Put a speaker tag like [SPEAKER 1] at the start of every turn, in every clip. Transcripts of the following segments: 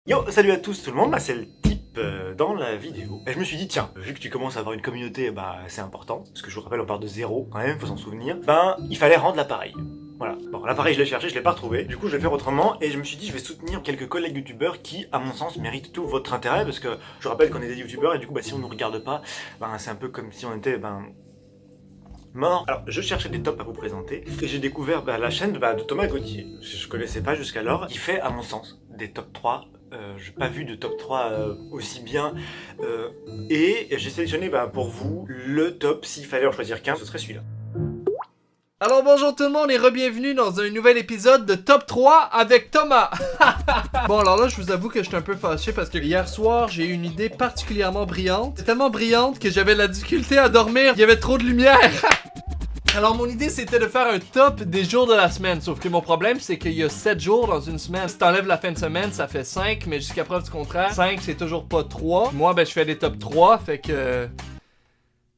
[SPEAKER 1] Yo, salut à tous tout le monde, c'est le type dans la vidéo. Et je me suis dit, tiens, vu que tu commences à avoir une communauté, c'est important, parce que je vous rappelle, on part de zéro, quand même, faut s'en souvenir, il fallait rendre l'appareil. Voilà, bon, l'appareil je l'ai cherché, je l'ai pas retrouvé, du coup je vais faire autrement, et je me suis dit, je vais soutenir quelques collègues youtubeurs qui, à mon sens, méritent tout votre intérêt, parce que je rappelle qu'on est des youtubeurs, et du coup, si on nous regarde pas, c'est un peu comme si on était, mort. Alors, je cherchais des tops à vous présenter, et j'ai découvert la chaîne de Thomas Gauthier, que je connaissais pas jusqu'alors, qui fait, à mon sens, des top 3. J'ai pas vu de top 3 aussi bien, et j'ai sélectionné pour vous le top, s'il fallait en choisir qu'un, ce serait celui-là.
[SPEAKER 2] Alors bonjour tout le monde et re-bienvenue dans un nouvel épisode de Top 3 avec Thomas. Bon alors là je vous avoue que j'étais un peu fâché parce que hier soir j'ai eu une idée particulièrement brillante. C'est tellement brillante que j'avais de la difficulté à dormir, il y avait trop de lumière. Alors mon idée c'était de faire un top des jours de la semaine. Sauf que mon problème c'est qu'il y a 7 jours dans une semaine. Si t'enlèves la fin de semaine ça fait 5, mais jusqu'à preuve du contraire 5 c'est toujours pas 3. Moi je fais des top 3, fait que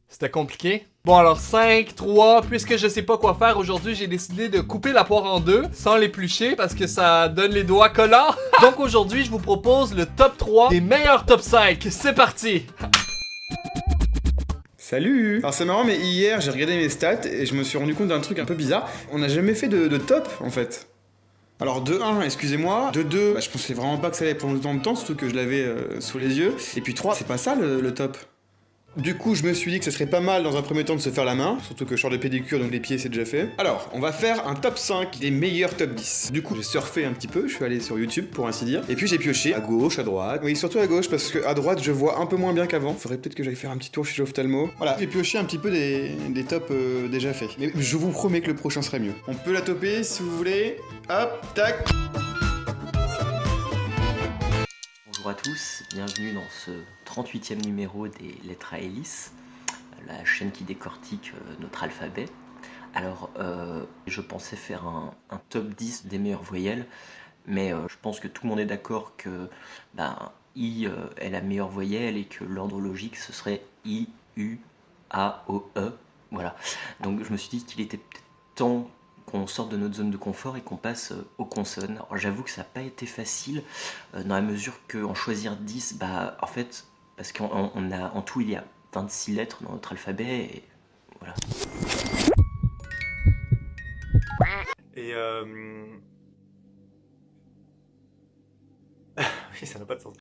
[SPEAKER 2] c'était compliqué. Bon alors 5, 3, puisque je sais pas quoi faire aujourd'hui, j'ai décidé de couper la poire en deux sans l'éplucher parce que ça donne les doigts collants. Donc aujourd'hui je vous propose le top 3 des meilleurs top 5. C'est parti.
[SPEAKER 3] Salut! Alors c'est marrant mais hier j'ai regardé mes stats et je me suis rendu compte d'un truc un peu bizarre. On n'a jamais fait de top en fait. Alors de 1, excusez-moi. De 2, je pensais vraiment pas que ça allait prendre autant de temps, surtout que je l'avais sous les yeux. Et puis 3, c'est pas ça le top. Du coup, je me suis dit que ce serait pas mal dans un premier temps de se faire la main, surtout que je sors de pédicure donc les pieds c'est déjà fait. Alors, on va faire un top 5 des meilleurs top 10. Du coup, j'ai surfé un petit peu, je suis allé sur YouTube pour ainsi dire, et puis j'ai pioché à gauche, à droite. Oui, surtout à gauche parce que à droite je vois un peu moins bien qu'avant. Faudrait peut-être que j'aille faire un petit tour chez l'ophtalmo. Voilà, j'ai pioché un petit peu des tops déjà faits. Mais je vous promets que le prochain serait mieux. On peut la toper si vous voulez. Hop, tac.
[SPEAKER 4] Bonjour à tous, bienvenue dans ce 38e numéro des Lettres à hélice, la chaîne qui décortique notre alphabet. Alors, je pensais faire un top 10 des meilleures voyelles, mais je pense que tout le monde est d'accord que I est la meilleure voyelle et que l'ordre logique ce serait I, U, A, O, E. Voilà, donc je me suis dit qu'il était peut-être temps qu'on sorte de notre zone de confort et qu'on passe aux consonnes. Alors j'avoue que ça n'a pas été facile dans la mesure qu'en choisir 10, en fait, parce qu'en tout il y a 26 lettres dans notre alphabet et voilà.
[SPEAKER 1] Et oui, ça n'a pas de sens.